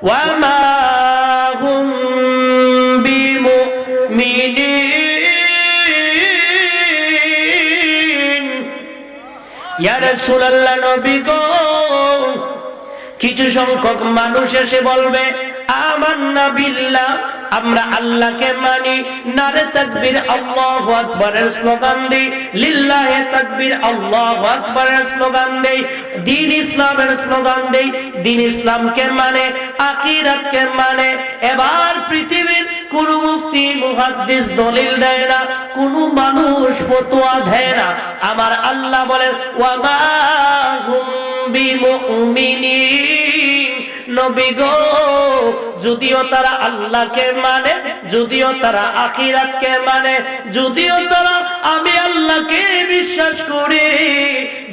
ওয়া মা হুম বিমুমিনিন। ইয়া রাসূলুল্লাহ, নবী গো, কিছু সংখ্যক মানুষ এসে বলবে আমান্না বিল্লাহ, আমরা আল্লাহকে মানি, নারে তাকবীর আল্লাহু আকবারের স্লোগান দেই, লিল্লাহে তাকবীর আল্লাহু আকবারের স্লোগান দেই, দ্বীন ইসলামের স্লোগান দেই, দ্বীন ইসলামকে মানে, আকিরাতকে মানে। এবার পৃথিবীর কোন মুফতি মুহাদ্দিস দলিল দেয় না, কোন মানুষ ফতোয়া দেয় না। আমার আল্লাহ বলেন ওয়া মা হুম বিমুমিনিন। নবী গো, যদিও তারা আল্লাহকে মানে, যদিও তারা আখিরাতকে মানে, যদিও তারা আমি আল্লাহকে বিশ্বাস করি,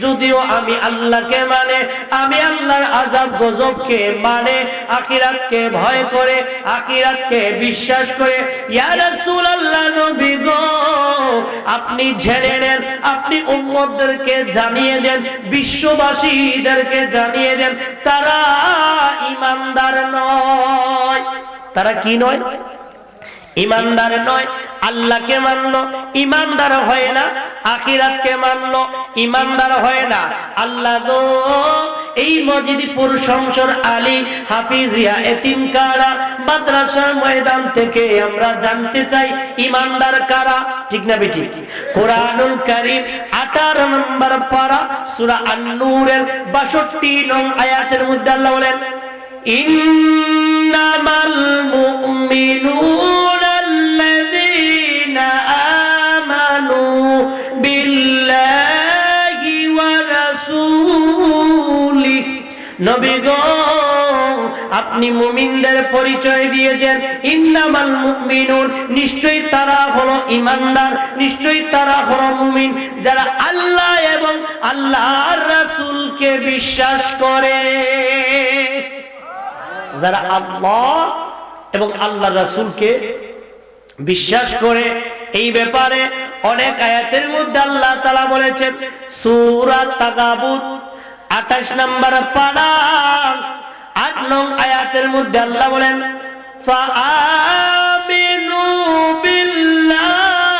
যদিও আমি আল্লাহকে মানে, আমি আল্লাহর আযাব গজবকে মানে, আখিরাতকে ভয় করে, আখিরাতকে বিশ্বাস করে। ইয়া রাসূলুল্লাহ, নবী গো, আপনি জেনে নেন, আপনি উম্মতদেরকে জানিয়ে দেন, বিশ্ববাসীদেরকে জানিয়ে দেন, তারা ঈমানদার নয়। তারা কি নয়? ঈমানদার নয়। আল্লাহকে মানলো, ঈমানদার হয় না। আখিরাতকে মানলো, ঈমানদার হয় না। আল্লাহ গো, এই মজিদপুর সংসদ আলী হাফিজিয়া এতিমখানা মাদ্রাসার ময়দান থেকে আমরা জানতে চাই ঈমানদার কারা, ঠিক না বেটি? কোরআনুল কারীম 18 নম্বর পারা সূরা আন-নূরের 62 নং আয়াতের মধ্যে আল্লাহ বলেন ইন্নামাল মুমিনুনা আল্লাযীনা আমানু বিল্লাহি ওয়া রাসূলিহি। নবী গো, আপনি মুমিনদের পরিচয় দিয়ে দেন। ইন্নামাল মুমিনুন, নিশ্চয়ই তারা হলো ঈমানদার, নিশ্চয়ই তারা হলো মুমিন যারা আল্লাহ এবং আল্লাহর রাসূলকে বিশ্বাস করে। যারা আল্লাহ এবং আল্লাহর রাসূলকে বিশ্বাস করে। এই ব্যাপারে অনেক আয়াতের মধ্যে আল্লাহ তাআলা বলেছেন, সূরা তাগাবুন 28 নম্বর পারা 8 নং আয়াতের মধ্যে আল্লাহ বলেন ফাআমিনু বিল্লাহি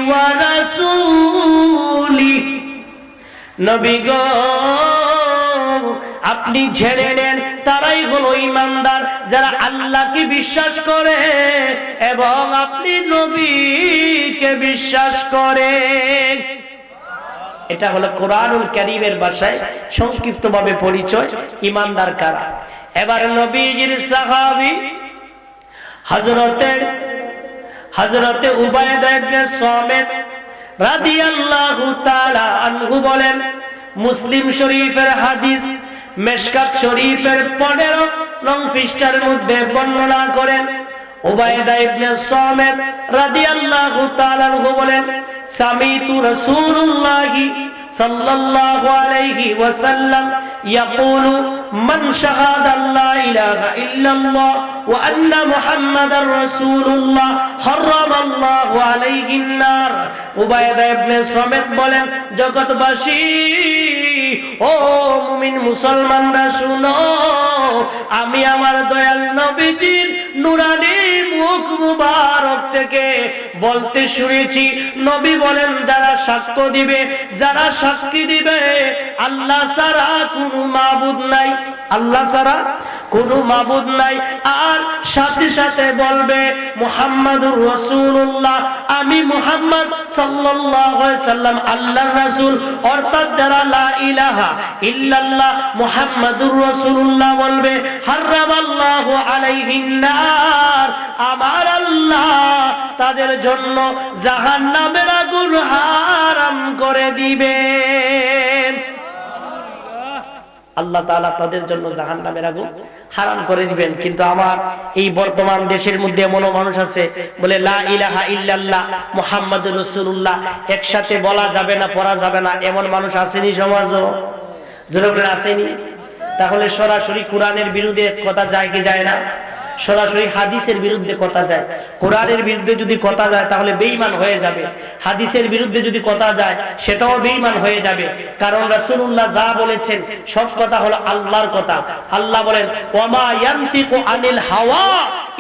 ওয়া রাসূলিহি। নবী গো, আপনি ঝেড়ে নেন, তারাই হলো ঈমানদার যারা আল্লাহকে বিশ্বাস করে এবং আপনি নবীকে বিশ্বাস করে। এটা হলো কোরআনুল কারীমের ভাষায় সংক্ষিপ্তভাবে পরিচয় ঈমানদার কারা। এবার নবীজির সাহাবী হযরতে উবায়দা ইবনে সামিত রাদিয়াল্লাহু তাআলা আনহু বলেন, মুসলিম শরীফের হাদিস মেশকাত শরীফের 15 নং পৃষ্ঠার মধ্যে বর্ণনা করেন, উবায়দা ইবনে সামিত রাদিয়াল্লাহু তাআলা আনহু বলেন, সামিতু রাসূলুল্লাহি সাল্লাল্লাহু আলাইহি ওয়াসাল্লাম ইয়াকুলু মান শাহাদা লা ইলাহা ইল্লাল্লাহ ওয়া আন্না মুহাম্মাদার রাসূলুল্লাহ হারামাল্লাহু আলাইহিন নার। উবায়দা ইবনে সামিত বলেন, জগৎবাসী, ও মুমিন মুসলমানরা শুনো, আমি আমার দয়াল নবীজির নুরানি মুখ মুবারক থেকে বলতে শুনেছি, নবী বলেন, যারা সাক্ষ্য দিবে, যারা সাক্ষী দিবে আল্লাহ ছাড়া কোনো মাবুদ নাই, আল্লাহ ছাড়া কোনো মাবুদ নাই, আর সাথে সাথে বলবে মুহাম্মাদুর রাসূলুল্লাহ, আমি মুহাম্মদ সাল্লাল্লাহু আলাইহি সাল্লাম আল্লাহর রাসূল, অর্থাৎ যারা লা ইলাহা ইল্লাল্লাহ মুহাম্মাদুর রাসূলুল্লাহ বলবে, হারামাল্লাহু আলাইহিন নার, আমার আল্লাহ তাদের জন্য জাহান্নামের আগুন হারাম করে দিবেন। আল্লাহ তাআলা তাদের জন্য জাহান্নামের আগুন হারাম করে দিবেন। কিন্তু আমার এই বর্তমান দেশের মধ্যে এমন মানুষ আছে বলে লা ইলাহা ইল্লাল্লাহ মুহাম্মাদুর রাসূলুল্লাহ একসাথে বলা যাবে না, পড়া যাবে না, এমন মানুষ আসেনি সমাজও? জোরে বলেন আসেনি? তাহলে সরাসরি কোরআনের বিরুদ্ধে কথা যায় কি যায় না? সরাসরি হাদিসের বিরুদ্ধে কথা যায়, কোরআনের বিরুদ্ধে যদি কথা যায় তাহলে বেঈমান হয়ে যাবে, হাদিসের বিরুদ্ধে যদি কথা যায় সেটাও বেঈমান হয়ে যাবে। কারণ রাসূলুল্লাহ যা বলেছেন সব কথা হলো আল্লাহর কথা। আল্লাহ বলেন ওয়ামা ইয়ানতিকু আনিল হাওয়া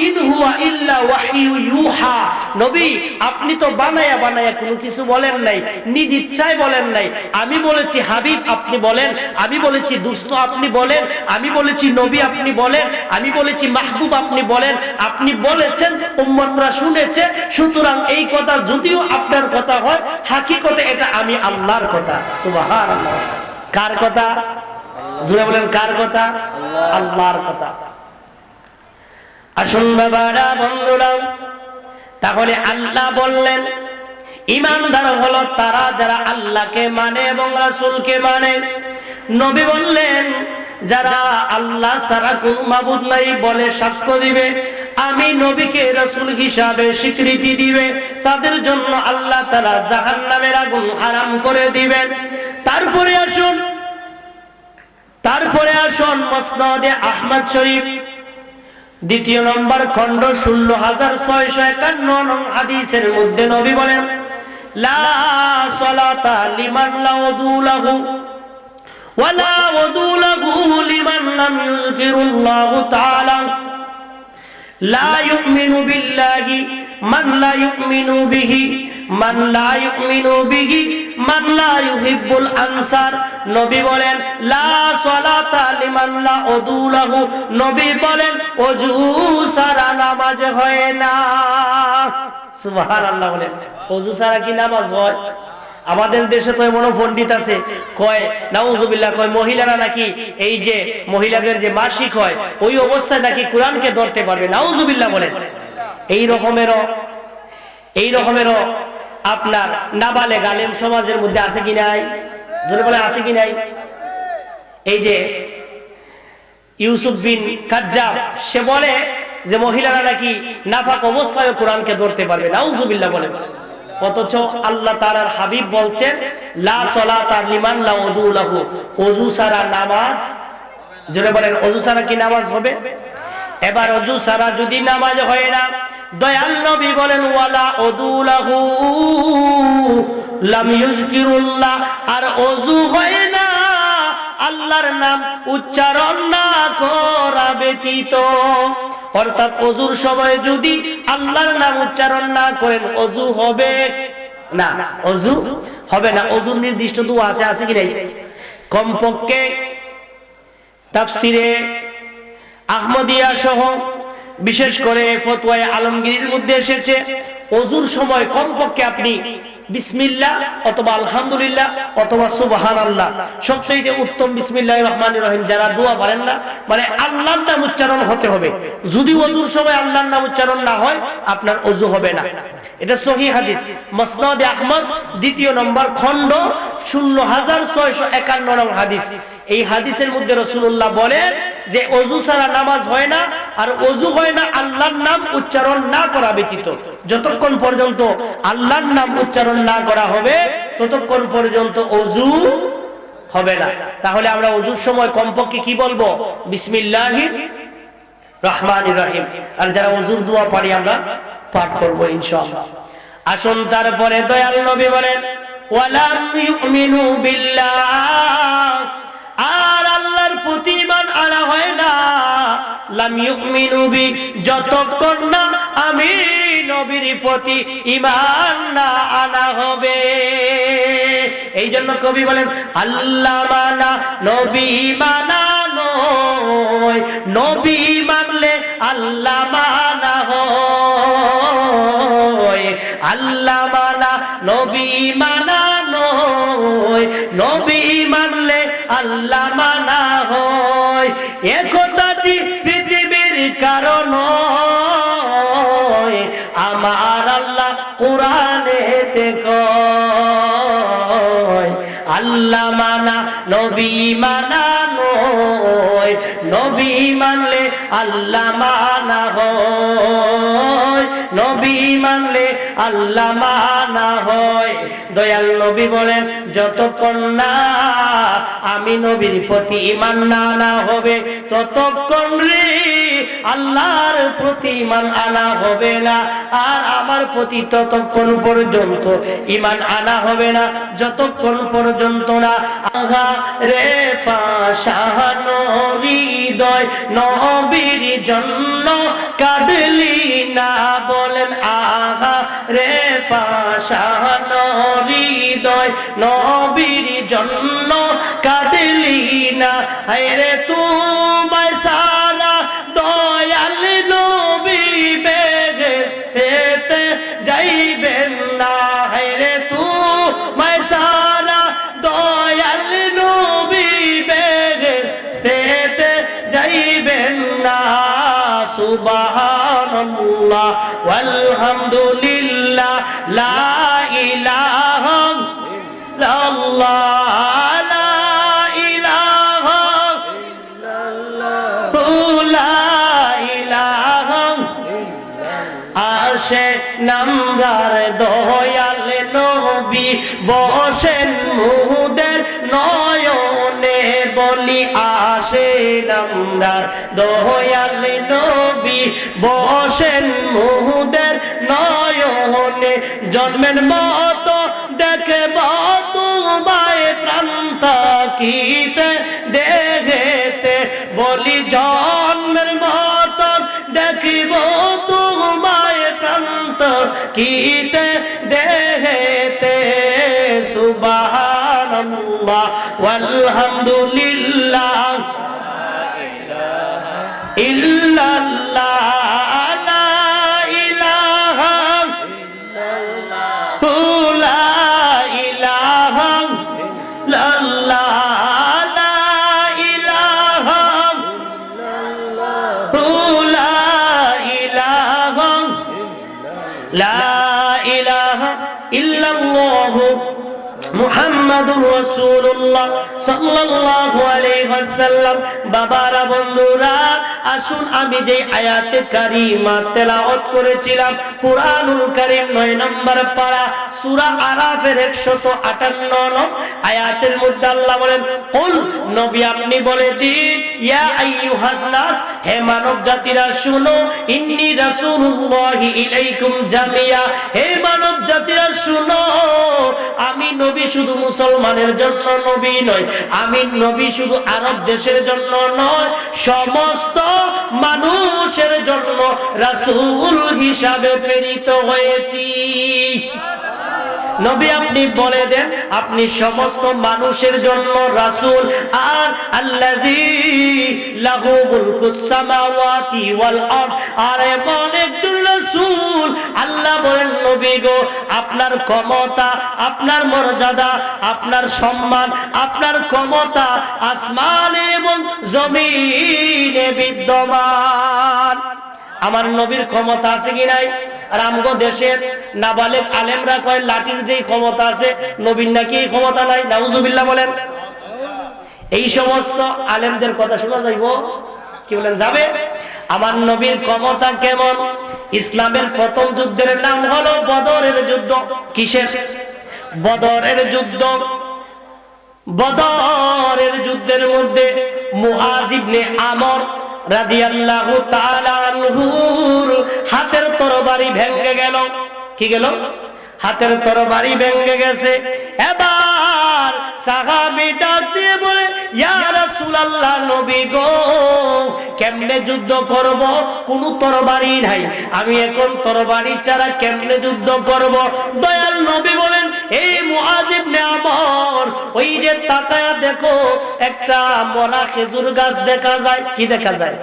ইন হুয়া ইল্লা ওয়াহয়ু ইউহা। নবী আপনি তো বানায়া বানায়া কোনো কিছু বলেন নাই, নিজ ইচ্ছায় বলেন নাই। আমি বলেছি হাবিব আপনি বলেন, আমি বলেছি দোস্ত আপনি বলেন, আমি বলেছি নবী আপনি বলেন, আমি বলেছি মাহবুব আপনি বলেন, আপনি বলেছেন উম্মতরা শুনেছে। সুতরাং এই কথা যদিও আপনার কথা হয়, হাকিকতে এটা আমি আল্লাহর কথা। সুবহানাল্লাহ। কার কথা? জোরে বলেন কার কথা? আল্লাহর কথা। আসুন বাবারা বন্ধুরা, তাহলে আল্লাহ বললেন ঈমানদার হলো তারা যারা আল্লাহকে মানে এবং রাসূলকে মানে। নবী বললেন যারা আল্লাহ ছাড়া কোনো মাবুদ নাই বলে সাক্ষ্য দিবে, আমি নবীকে রাসূল হিসাবে স্বীকৃতি দিবে, তাদের জন্য আল্লাহ তাআলা জাহান্নামের আগুন হারাম করে দিবেন। তারপরে আসুন মুসনাদে আহমদ শরীফ দ্বিতীয় নম্বর খণ্ড 16651 নং হাদিসের মধ্যে নবী বলেন লা সালাতা লিমান লা উযু লাহু ওয়া লা উযু লাহু লিমান লাম ইযকিরুল্লাহু তাআলা লা ইউমিনু বিল্লাহি মান লা ইউমিনু বিহি মান লা ইউমিনু বিহি মান লা ইউহিব্বুল আনসার। নবী বলেন লা সালাতা লিমান লা উযু লাহু, নবী বলেন ওযু ছাড়া নামাজ হয় না। সুবহানাল্লাহ। বলেন ওযু ছাড়া কি নামাজ হয়? আমাদের দেশে তো এমন পণ্ডিত আছে কয় নাউজুবিল্লাহ, কয় মহিলারা নাকি এই যে মহিলাদের যে মাসিক হয় ওই অবস্থায় নাকি কোরআনকে ধরতে পারবে। নাউজুবিল্লাহ। বলেন এই রকমেরও আপনার নাবালেগ আলেম সমাজের মধ্যে আছে কি নাই? জোরে বলে আছে কি নাই? এই যে ইউসুফ বিন কাজ্জাব, সে বলে যে মহিলারা নাকি নাফাক অবস্থায় কোরআনকে ধরতে পারবে। নাউজুবিল্লাহ। বলেন অথচ আল্লাহ তাআলার হাবিব বলছেন লা সালাতা লিমান লা উযু লাহু, ওযু ছাড়া নামাজ। জোরে বলেন ওযু ছাড়া কি নামাজ হবে? এবার ওযু ছাড়া যদি নামাজ হয় না, দয়াল নবী বলেন ওয়ালা উযু লাহু লাম ইযকিরুল্লাহ, আর ওযু হয় না আল্লাহর নাম উচ্চারণ না করা ব্যতীত। অর্থাৎ ওযুর সময় যদি আল্লাহর নাম উচ্চারণ না করেন ওযু হবে না, ওযু হবে না। ওযুর নির্দিষ্ট দোয়া আছে কি নাই? কমপক্ষে তাফসিরে আহমদিয়া সহ বিশেষ করে ফতোয়ায়ে আলমগীরের মধ্যে এসেছে ওযুর সময় কমপক্ষে আপনি বিসমিল্লাহ অথবা আলহামদুলিল্লাহ অথবা সুবহানাল্লাহ, সবচেয়ে উত্তম বিসমিল্লাহির রহমানির রহিম। যারা দোয়া পারেন না মানে আল্লাহর নাম উচ্চারণ হতে হবে। যদি ওযুর সময় আল্লাহর নাম উচ্চারণ না হয় আপনার ওযু হবে না। এটা সহিহ হাদিস, মুসনাদে আহমদ দ্বিতীয় নম্বর খণ্ড 16651 নং হাদিস। এই হাদিসের মধ্যে রাসূলুল্লাহ বলেন যে ওযু ছাড়া নামাজ হয় না, আর ওযু হয় না আল্লাহর নাম উচ্চারণ না করা ব্যতীত। যতক্ষণ পর্যন্ত আল্লাহর নাম উচ্চারণ না করা হবে ততক্ষণ পর্যন্ত ওযু হবে না। তাহলে আমরা ওযুর সময় কমপক্ষে কি বলবো? বিসমিল্লাহির রহমানির রহিম। আর যারা ওযুর দোয়া পারি আমরা পাঠ করব ইনশাআল্লাহ। আসুন তারপরে দয়াল নবী বলেন ওয়ালাম ইউমিনু বিল্লাহ, আর আল্লাহর প্রতি ঈমান আনা হয় না লাম ইউমিনু বি, যতক্ষণ না আমি নবীর প্রতি ঈমান না আনা হবে। এই জন্য কবি বলেন আল্লাহ মানা নবী মানা নয়, নবী মানলে আল্লাহ মানা হয়। আল্লাহ মানা নবী মানা নয়, নবী মানলে আল্লাহ মানা হয়। একতাটি পৃথিবীর কারণ আমার আল্লাহ কোরআনেতে কয় আল্লাহ মানা নবী মানা নয়, নবী মানলে আল্লাহ মানা হয়, নবী মানলে আল্লাহ মানা হয়। দয়াল নবী বলেন যতক্ষণ না আমি নবীর প্রতি ঈমান না আনা হবে ততক্ষণ রে আল্লাহর প্রতি ঈমান আনা হবে না, আর আমার প্রতি ততক্ষণ পর্যন্ত ঈমান আনা হবে না যতক্ষণ পর্যন্ত না আগা রে পাশানো হৃদয় নবীর জন্য কাঁদলি না। বলেন আগা রে পাশানো হৃদয় নবীর জন্য কাঁদলি না। হায়রে তোমায় সারা দয়াল নবী বেহেশতে যাইবেন না। হায়রে তোমায় সারা দয়াল নবী বেহেশতে যাইবেন না। সুবহানাল্লাহ ওয়ালহামদুলিল্লাহ লা ইলাহা ইল্লাল্লাহ লা ইলাহা ইল্লাল্লাহ লা ইলাহা আরশে নামদার দয়াল নবী বসেন মুদের নয়নে। বলি আসে নামদার দয়াল নবী বসেন মুদের নয়নে। জন্মের মতো দেখব তোমায় প্রাণ থাকিতে দেখতে। বলি জন্মের মতো দেখিব তোমায় প্রাণ থাকিতে দেখতে। সুবহানাল্লাহ ওয়ালহামদুলিল্লাহ ইল্লাল্লাহ লা ইলাহা ইল্লাল্লাহ লা ইলাহা ইল্লাল্লাহ লা ইলাহা ইল্লাল্লাহ লা ইলাহা ইল্লাল্লাহ মুহাম্মাদুর রাসূলুল্লাহ সাল্লাল্লাহু আলাইহি ওয়াসাল্লাম। বাবারা বন্ধুরা আসুন আমি যে আয়াতে কারিমা তেলাওয়াত করেছিলাম কুরআনুল কারীম 9 নম্বর পারা সূরা আরাফের 158 আয়াতের মধ্যে আল্লাহ বলেন কুল নবী আপনি বলে দিন ইয়া আইয়ুহান নাস হে মানব জাতিরা শুনো ইন্নী রাসূলুল্লাহি ইলাইকুম জামিয়া হে মানব জাতিরা শুনো আমি নবী শুধু মুসলমানের জন্য নবী নয়, আমি নবী শুধু আরব দেশের জন্য নয়, সমস্ত মানুষের জন্য রাসূল হিসাবে প্রেরিত হয়েছি। নবী আপনি বলে দেন আপনি সমস্ত মানুষের জন্য রাসূল। আর আল্লাযী লাহু মুলকুস সামাওয়াতি ওয়াল আরদ আর এমন একজন রাসূল আল্লাহ বলেন নবী গো আপনার ক্ষমতা আপনার মর্যাদা আপনার সম্মান আপনার ক্ষমতা আসমানে এবং জমিনে বিদ্যমান। আমার নবীর ক্ষমতা আছে কি নাই? আর আমগো দেশের নাবালেগ আলেমরা কয় লাঠির যেই ক্ষমতা আছে নবীর নাকি এই ক্ষমতা নাই। নাউজুবিল্লাহ বলেন। এই সমস্ত আলেমদের কথা শোনা যাইব কি বলেন যাবে? আমার নবীর ক্ষমতা কেমন? ইসলামের প্রথম যুদ্ধের নাম হলো বদরের যুদ্ধ। কিসের? বদরের যুদ্ধ। বদরের যুদ্ধের মধ্যে মুআজ ইবনে আমর রাদিয়াল্লাহু তাআলা আনহুর হাতের তরবারি ভেঙে গেল। কি গেল? হাতের তরবারি ভেঙে গেছে। এবার সাহাবী ডাক দিয়ে বলে ইয়া রাসূলুল্লাহ নবী গো কেমনে যুদ্ধ করব? কোন তরবারি নাই, আমি এখন তরবারি ছাড়া কেমনে যুদ্ধ করব? দয়াল নবী বলেন এই মুআজ ইবনে আমর ওই যে তাকায়া দেখো একটা মরা খেজুর গাছ দেখা যায়। কি দেখা যায়?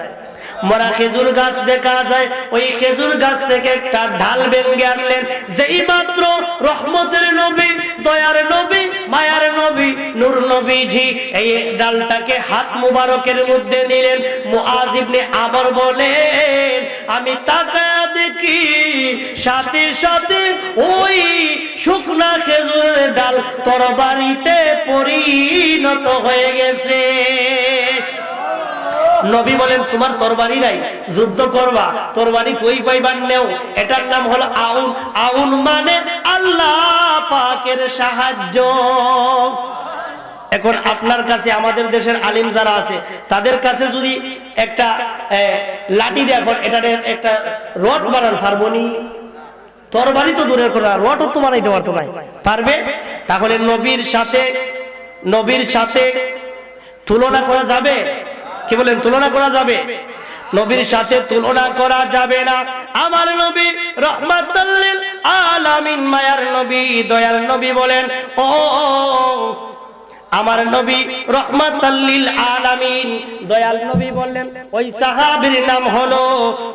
মরা খেজুর গাছ দেখা যায়। ওই খেজুর গাছ থেকে একটা ঢাল ভেঙে আনলেন। যেই মাত্র রহমতের নবী দয়ার নবী মায়ার নবী নূর নবীজি এই ডালটাকে হাত মুবারকের মধ্যে নিলেন। মুআজ ইবনে আমর বলেন আমি তাকায়া দেখি সাথে সাথে ওই শুকনা খেজুরের ডাল তরবারিতে পরিণত হয়ে গেছে। নবী বলেন তোমার তরবারি নাই, যুদ্ধ করবা, তরবারি কই পাইবার নেও। এটার নাম হলো আউন। আউন মানে আল্লাহ পাকের সাহায্য। এখন আপনার কাছে আমাদের দেশের আলিম যারা আছে তাদের কাছে যদি একটা লাঠি দিয়ে এখন এটা একটা রড বানান পারবনি? তরবারি তো দূরের কথা, রডও তো বানাইতে পারতো না, পারবে? তাহলে নবীর সাথে তুলনা করা যাবে? কি বলেন, তুলনা করা যাবে? নবীর সাথে তুলনা করা যাবে না। আমার নবী রাহমাতাল লিল আলামিন, মায়ার নবী, দয়ার নবী বলেন, ও আমার নবী রাহমাতাল লিল আলামিন, দয়াল নবী বললেন, ওই সাহাবীর নাম হলো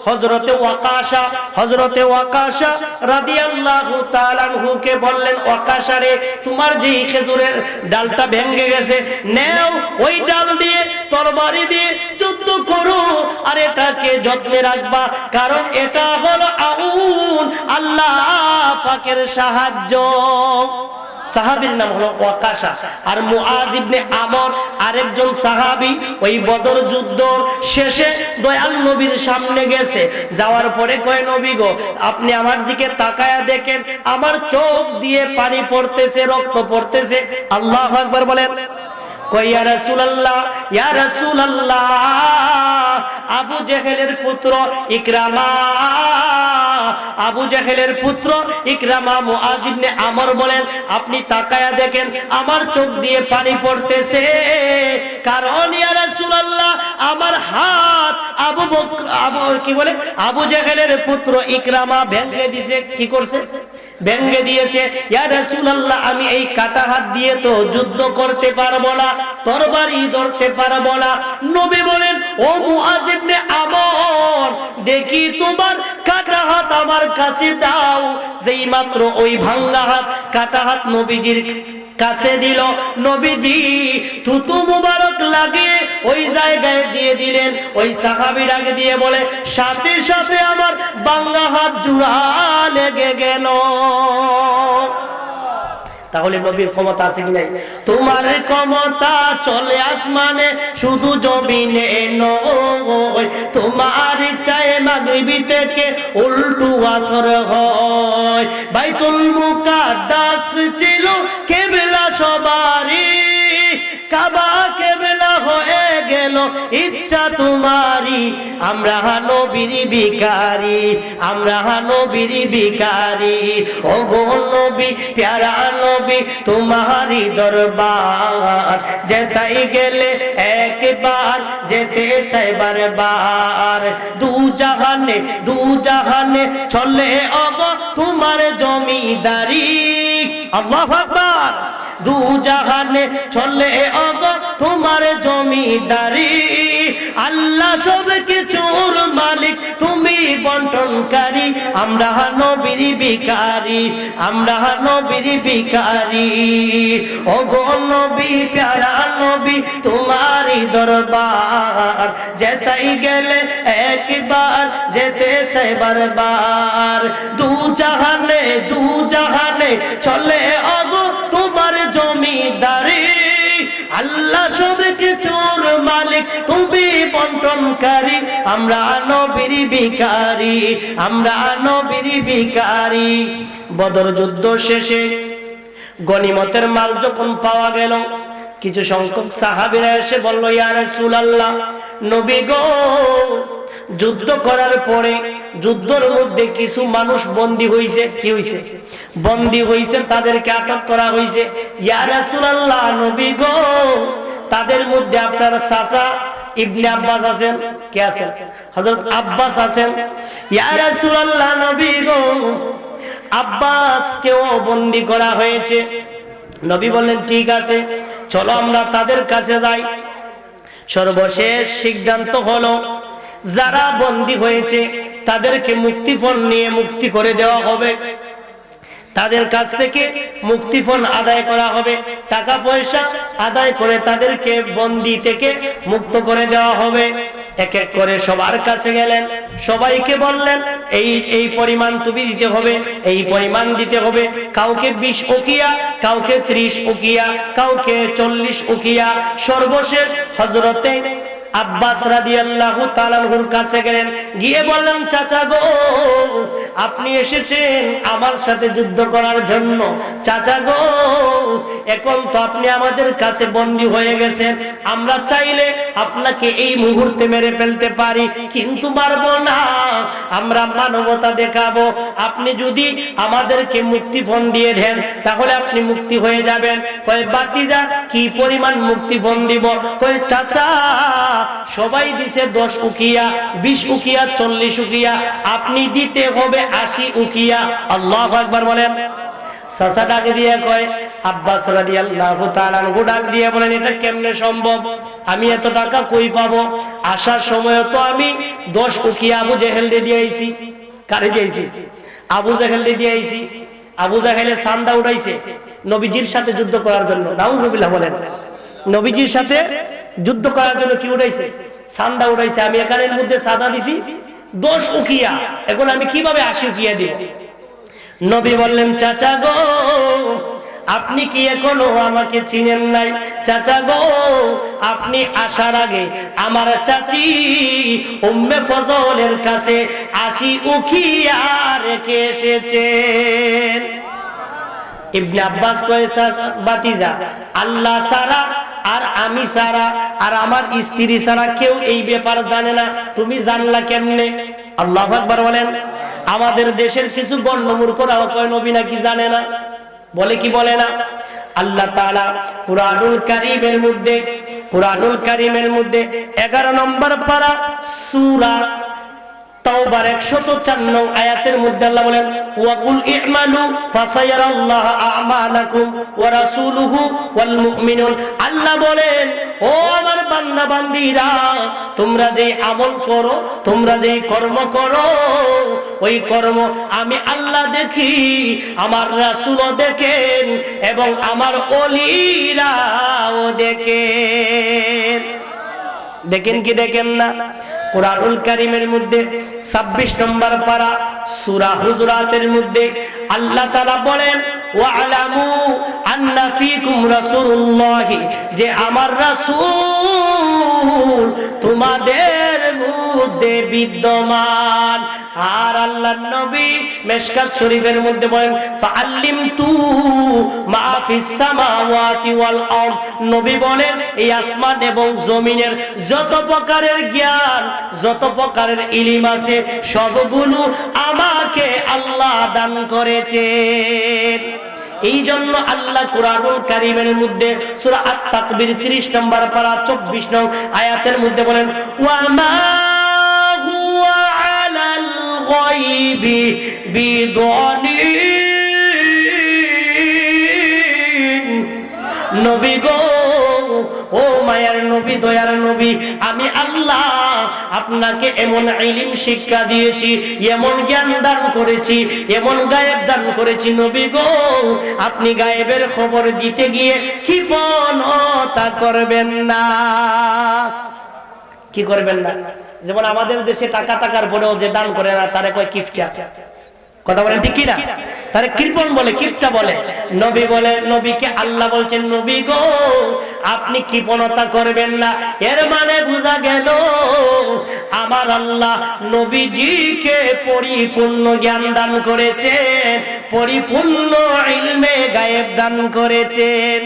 হযরতে ওয়াকাশা। হযরতে ওয়াকাশা রাদিয়াল্লাহু তাআলা আনহু কে বললেন, ওয়াকাশা রে, তোমার যে খেজুরের ডালটা ভেঙে গেছে, নেও ওই ডাল দিয়ে তরবারি দিয়ে যুদ্ধ করো, আর এটাকে যত্নে রাখবা, কারণ এটা হলো আউন, আল্লাহ পাকের সাহায্য। সাহাবীর নাম হলো ওয়াকাশা। আর মুআজ ইবনে আমর আরেকজন সাহাবী, ওই বদর যুদ্ধ শেষে দয়াল নবীর সামনে গেছে, যাওয়ার পরে কয়, নবী গো, আপনি আমার দিকে তাকায়া দেখেন, আমার চোখ দিয়ে পানি পড়তেছে, রক্ত পড়তেছে। আল্লাহু আকবার বলেন। কয়, ইয়া রাসূলুল্লাহ, ইয়া রাসূলুল্লাহ, আবু জেহেলের পুত্র ইকরামা, আবু জেহেলের পুত্র ইকরামা মুআজ ইবনে আমর বলেন, আপনি তাকায়া দেখেন, আমার চোখ দিয়ে পানি পড়তেছে, কারণ ইয়া রাসূলুল্লাহ, আমার হাত আবু জেহেলের পুত্র ইকরামা ভেঙে দিয়েছে। কি করছে? ভেঙে দিয়েছে। ইয়া রাসূলুল্লাহ, আমি এই কাটা হাত দিয়ে তো যুদ্ধ করতে পারবো না, তরবারি ধরতে পারবো না। নবী বলেন, ও মুআজ ইবনে আমর, দেখি তোমার কাটা হাত আমার কাছে দাও। যেই মাত্র ওই ভাঙা হাত, কাটা হাত নবীজির কাছে দিল, নবীজি থুতু মুবারক লাগিয়ে ওই জায়গায় দিয়ে দিলেন। ওই সাহাবী ডাকে দিয়ে বলে, সাথে সাথে আমার ভাঙা হাত জোড়া লেগে গেল। তাহলে নবীর ক্ষমতা আছে কি নাই? তোমার ক্ষমতা চলে আসমানে, শুধু জমিনে নয়, তোমার চায় মাগরিবি থেকে উল্টো আসর হয়। বাইতুল মুকাদ্দাস ছিল কিবলা সবারই, কাবা কিবলা হয়ে গেল ইচ্ছা তোমারই। আমরা নবীর ভিখারি, আমরা নবীর ভিখারি, ও গো নবী, প্যারা নবী, তোমারই দরবার যেতাই গেলে একবার, যেতে চাই বারবার। দু জাহানে চলে অব তোমার জমিদারি। আল্লাহু আকবার। দু জাহানে চলে অব তোমার জমিদারি, আল্লাহ সব কিছুর মালিক, তুমি বন্টনকারী। আমরা নবীর ভিখারি, আমরা নবীর ভিখারি, ও গো নবী, প্যারা নবী, তোমারই দরবার যেতাই গেলে একবার, যেতে চাই বারবার। দু জাহানে চলে অব তোমার জমিদারি, আল্লাহ সব কিছুর মালিক, তুমি বন্টনকারী। আমরা নবীর ভিখারি, আমরা নবীর ভিখারি। বদর যুদ্ধ শেষে গনিমতের মাল যখন পাওয়া গেল, কিছু সংখ্যক সাহাবীরা এসে বলল, ইয়া রাসূলুল্লাহ, নবী গো, যুদ্ধ করার পরে যুদ্ধের মধ্যে কিছু মানুষ বন্দী হইছে। কি হইছে? বন্দী হইছে, তাদেরকে আটক করা হইছে। ইয়া রাসূলুল্লাহ, নবী গো, তাদের মধ্যে আপনার চাচা ইবনে আব্বাস আছেন। কে আছেন? হযরত আব্বাস আছেন। ইয়া রাসূলুল্লাহ, নবী গো, আব্বাস কেও বন্দী করা হয়েছে। নবী বললেন, ঠিক আছে, চলো আমরা তাদের কাছে যাই। সর্বশেষ সিদ্ধান্ত হলো, যারা বন্দী হয়েছে তাদেরকে মুক্তিপণ নিয়ে মুক্তি করে দেওয়া হবে, তাদের কাছ থেকে মুক্তিপণ আদায় করা হবে, টাকা পয়সা আদায় করে তাদেরকে বন্দী থেকে মুক্ত করে দেওয়া হবে। এক এক করে সবার কাছে গেলেন, সবাইকে বললেন, এই পরিমাণ তুমি দিতে হবে, এই পরিমাণ দিতে হবে। কাউকে 20 উকিয়া, কাউকে 30 উকিয়া, কাউকে 40 উকিয়া। সর্বশেষ হযরতে আব্বাস রাদিয়াল্লাহু তাআলা আনহুর কাছে গেলেন, গিয়ে বললেন, চাচা গো, আপনি এসেছেন আমার সাথে যুদ্ধ করার জন্য। চাচা গো, এখন তো আপনি আমাদের কাছে বন্দী হয়ে গেছেন, আমরা চাইলে আপনাকে এই মুহূর্তে মেরে ফেলতে পারি, কিন্তু পারবো না। আমরা মানবতা দেখাবো, আপনি যদি আমাদেরকে মুক্তিপণ দিয়ে দেন তাহলে আপনি মুক্তি হয়ে যাবেন। কয়, বাতিজা কি পরিমাণ মুক্তিপণ দিব? কয়, চাচা সবাই দিছে 10 উকিয়া, 20 উকিয়া, 40 উকিয়া, আপনি দিতে হবে 80 উকিয়া। আল্লাহু আকবার বলেন। চাচা ডাক দিয়ে কয়, আব্বাস রাদিয়াল্লাহু তাআলা আনহু ডাক দিয়ে বলেন, এটা কেমনে সম্ভব? আমি এত টাকা কই পাবো? আসার সময় তো আমি 10 উকিয়া আবু জেহেল দিয়ে আইছি। কারে দিয়েছি? আবু জেহেল দিয়ে আইছি। আবু জেহেলের চান্দা উঠাইছে নবীজির সাথে যুদ্ধ করার জন্য। নাউজুবিল্লাহ বলেন। নবীজির সাথে যুদ্ধ করার জন্য কি উঠাইছে? চান্দা উঠাইছে। আমি এখানের মধ্যে চাঁদা দিছি 10 উকিয়া, এখন আমি কিভাবে 80 উকিয়া দিব? নবী বললেন, চাচা গো, আপনি কি এখনো আমাকে চিনেন নাই? চাচা গো, আপনি আসার আগে আমার চাচি উম্মে ফজলের কাছে 80 উকিয়া রেখে এসেছেন। ইবনে আব্বাস কয়ে, চাচা বাতিজা, আল্লাহ ছাড়া আর আমি ছাড়া আর আমার স্ত্রী ছাড়া কেউ এই ব্যাপার জানে না, তুমি জানলা কেমনে? আল্লাহু আকবার বলেন। আমাদের দেশের কিছু গণ্যমূর্খরাও কয় নবী নাকি জানে না, বলে কি বলে না? আল্লাহ তাআলা কুরআনুল কারীমের মধ্যে 11 নম্বর পারা সূরা তাওবার 104 আয়াতের মধ্যে আল্লাহ বলেন, ওয়া কুল ই'মালু ফাসায়ারাল্লাহু আ'মালাকুম ওয়া রাসূলুহু ওয়াল মুমিনুন। আল্লাহ বলেন, ও আমার বান্দা বান্দীরা, তোমরা যে আমল করো, তোমরা যে কর্ম করো, ওই কর্ম আমি আল্লাহ দেখি, আমার রাসূলও দেখেন এবং আমার ওলিরাও দেখেন। দেখেন কি দেখেন না? কুরআনুল কারীমের মধ্যে 26 নম্বর পারা সূরা হুজুরাতের মধ্যে আল্লাহ তাআলা বলেন, ওয়া'লামু আন্না ফীকুম রাসূলুল্লাহি, যে আমার রাসূল তোমাদের মধ্যে বিদ্যমান। আর আল্লাহর নবী মিশকাত শরীফের মধ্যে বলেন, ফাআল্লিমতু মা ফিস সামাওয়াতি ওয়াল আরদ। নবী বলেন, এই আসমান এবং জমিনের যত প্রকারের জ্ঞান, যত প্রকারের ইলম আছে, সবগুলো আমাকে আল্লাহ দান করেছেন। এই জন্য আল্লাহ কুরআনুল কারীমের মধ্যে সূরা আত-তাকবীর 30 নম্বর পারা 24 নং আয়াতের মধ্যে বলেন, ওয়া মা হুয়া আলাল গায়বি বিদানিন। নবী গো, ও মায়ার নবী, দয়ার নবী, আমি আল্লাহ আপনাকে এমন ইলম শিক্ষা দিয়েছি, এমন জ্ঞান দান করেছি, এমন গায়েব দান করেছি, নবী গো, আপনি গায়েবের খবর দিতে গিয়ে কৃপণতা করবেন না। কি করবেন না? যেমন আমাদের দেশে টাকার পরেও যে দান করে না তারে কয় কিফটা। কথা বলেন ঠিক কি না? তারে কৃপণ বলে, কিপটা বলে। নবী বলে, নবীকে আল্লাহ বলছেন, নবী গো, আপনি কৃপণতা করবেন না। এর মানে বোঝা গেল আমার আল্লাহ নবীজিকে পরিপূর্ণ জ্ঞান দান করেছেন, পরিপূর্ণ ইলমে গায়েব দান করেছেন।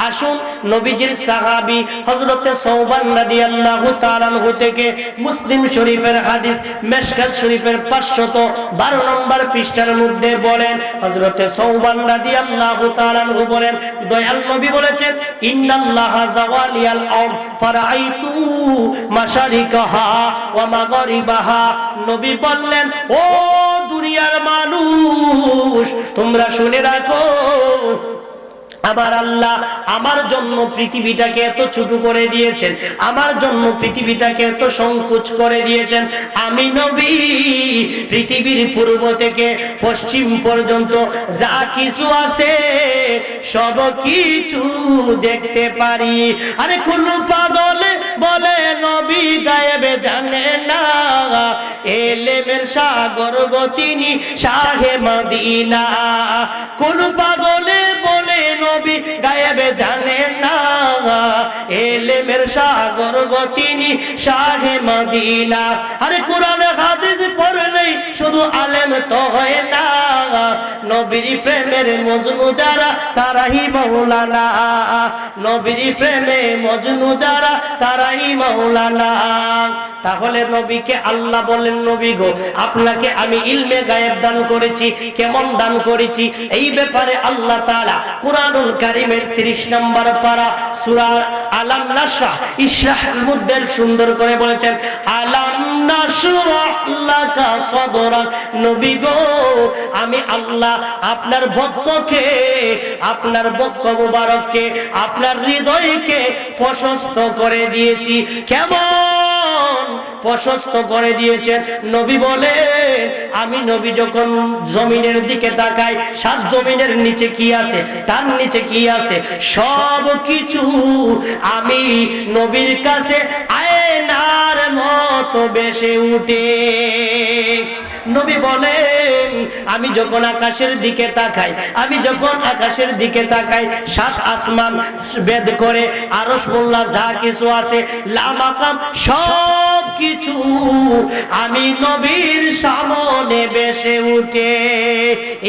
আসুন নবীজির সাহাবী হযরতে সাওবান রাদিয়াল্লাহু তাআলা আনহু থেকে মুসলিম শরীফের হাদিস মিশকাত শরীফের 512 নম্বর পৃষ্ঠার মধ্যে বলেন, হযরতে সাওবান রাদিয়াল্লাহু তাআলা আনহু বলেন, দয়াল নবী বলেছেন, ইন্নাল্লাহা যাওয়ালিয়াল আরদ ফারাআইতু মাশারিকাহা ওয়া মাগরিবাহা। নবী বললেন, ও দুনিয়ার মানুষ, তোমরা শুনে রাখো, আমার আল্লাহ আমার জন্য পৃথিবীটাকে এত ছোট করে দিয়েছেন, আমার জন্য পৃথিবীটাকে এত সংকুচ করে দিয়েছেন। আমি নবী পৃথিবীর পূর্ব থেকে পশ্চিম পর্যন্ত যা কিছু আছে সব কিছু দেখতে পারি। আরে কোন পাগল বলে নবী গায়েবে জানে না, এলেমের সাগর গো তিনি শাহে মদিনা। কোন পাগলে বলে নবী গায়েবে জানেন না, এলেমের সাগর গো তিনি শাহে মদিনা। আরে কোরআন হাদিস পড়লেই শুধু আলেম তো হয় না, নবীর প্রেমের মজনু যারা তারাই মাওলানা, নবীর প্রেমে মজনু যারা তারাই মাওলানা। তাহলে নবীকে আল্লাহ বলেন, নবী গো আপনাকে আমি ইলমে গায়েব দান করেছি। কেমন দান করেছি এই ব্যাপারে আল্লাহ তাআলা কুরআনুল কারীমের 30 নম্বর পারা সূরা আলাম নাশরাহ ইশরাহর মধ্যে সুন্দর করে বলেছেন, আলাম নাশরাহ লাকা সাদরাক। নবী গো আমি আল্লাহ আপনার বক্ষকে, আপনার বক্ষ মুবারককে, আপনার হৃদয়কে প্রশস্ত করে দিয়েছি। কেমন প্রশস্ত করে দিয়েছেন? নবী বলেন আমি নবী যখন জমিনের দিকে তাকাই, সাত জমিনের নিচে কি আছে, তার নিচে কি আছে, সব কিছু আমি নবীর কাছে আয়নার মতো বেশে উঠে। নবী বলেন আমি যখন আকাশের দিকে তাকাই, আমি যখন আকাশের দিকে তাকাই, সাত আসমান বেদ করে আরশ মোল্লা যা কিছু আছে লামাকাম সব কিছু আমি নবীর সামনে বেশে উঠে।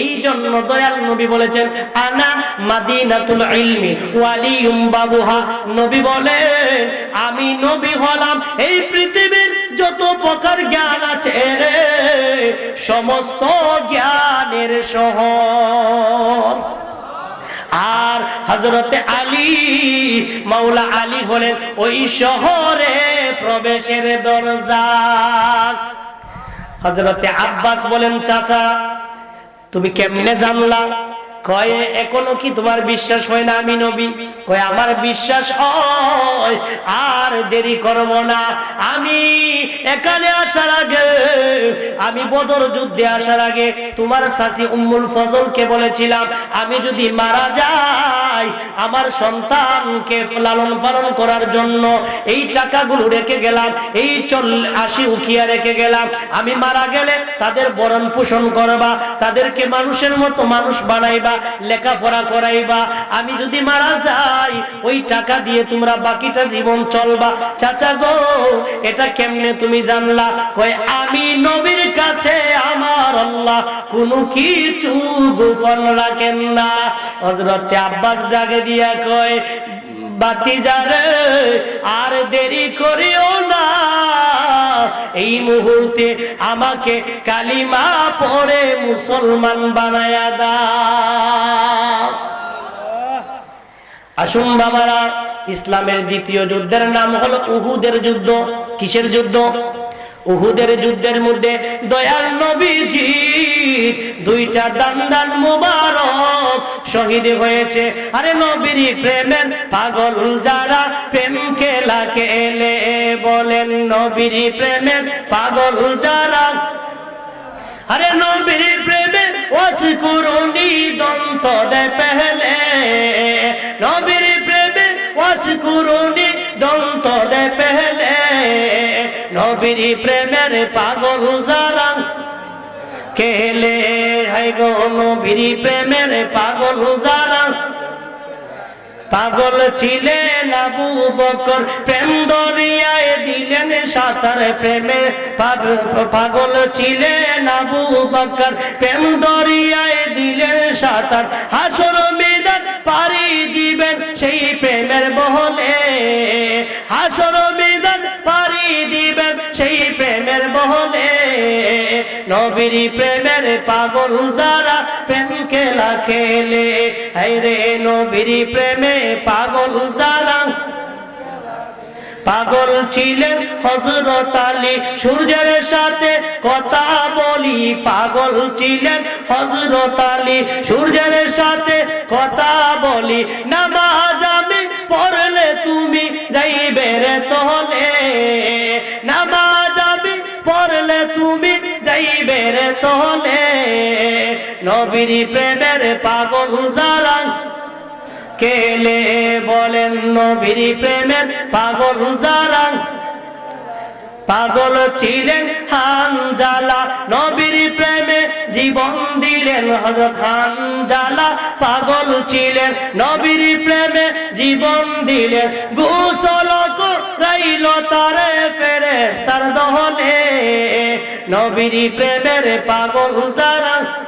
এই জন্য দয়াল নবী বলেছেন আনা মাদিনাতুল ইলমি ওয়ালিউম বাবুহা। নবী বলেন আমি নবী হলাম এই পৃথিবীর যত প্রকার জ্ঞান আছে রে, সমস্ত জ্ঞানের শহর। আর হযরতে আলী, মাওলা আলী হলেন ওই শহরে প্রবেশের দরজা। হযরতে আব্বাস বলেন চাচা তুমি কেমনে জানলা? কয় এখনো কি তোমার বিশ্বাস হয় না আমি নবী? কয় আমার বিশ্বাস হয়, আর দেরি করব না। আমি এখানে আসার আগে, আমি বদর যুদ্ধে আসার আগে তোমার চাচি উম্মুল ফজলকে বলেছিলাম আমি যদি মারা যাই আমার সন্তানকে লালন পালন করার জন্য এই টাকাগুলো রেখে গেলাম, এই 80 উকিয়া রেখে গেলাম। আমি মারা গেলে তাদের ভরণ পোষণ করবা, তাদেরকে মানুষের মতো মানুষ বানাইবা, লেখাপড়া করাইবা। আমি যদি মারা যাই ওই টাকা দিয়ে তোমরা বাকিটা জীবন চলবা। চাচা গো এটা কেমনে তুমি জানলা? কয় আমি নবীর কাছে আমার আল্লাহ কোনো কিছু গোপন রাখেন না। হযরত আব্বাস ডাকে দিয়া কয় বাতিজারে আর দেরি করিও না, এই মুহূর্তে আমাকে কালিমা পড়ে মুসলমান বানায়া দাও। আসুন বাবারা, ইসলামের দ্বিতীয় যুদ্ধের নাম হলো উহুদের যুদ্ধ। কিসের যুদ্ধ? উহুদের যুদ্ধের মধ্যে দয়াল নবীজি দুইটা দান্দান মুবারক শহীদ হয়েছে। আরে নবীর প্রেমের পাগল যারা প্রেম খেলা খেলে, বলেন নবীর প্রেমের পাগল যারা, আরে নবীর প্রেমে ওয়াসিফুরুনি দন্ত দে পেহলে, নবীর প্রেমে ওয়াসিফুরুনি দন্ত দে পেহলে, নবীর প্রেমের পাগল যারা খেলে, হাই গো নবীর প্রেমের পাগল যারা। পাগল ছিলেন আবু বকর প্রেম দরিয়ায় দিলেন সাঁতার প্রেমে, পাগল ছিলেন আবু বকর প্রেম দরিয়ায় দিলেন সাঁতার। হাসর ময়দান পাড়ি দিবেন সেই প্রেমের বহলে, হাসর ময়দান পাড়ি দিবেন সেই প্রেমের বহলে, নবীর প্রেমের পাগল যারা প্রেম খেলা খেলে, হায়রে নবীর প্রেমে পাগল যারা। পাগল ছিলেন হযরত আলী সূর্যের সাথে কথা বলি, পাগল ছিলেন হযরত আলী সূর্যের সাথে কথা বলি, নামাজ আমি পড়লে তুমি যাইবে রে তলে, নামাজ আমি পড়লে তুমি যাইবে রে তলে, নবীর প্রেমের পাগল যারা কেলে, বলেন নবীর প্রেমের পাগল যারা। পাগল ছিলেন হানজালা, নবীর প্রেমে জীবন দিলেন হযরত হানজালা। পাগল ছিলেন নবীর প্রেমে জীবন দিলেন, গোসল করাইল তারে ফেরেশতার দহলে। নবীর প্রেমের পাগল যারা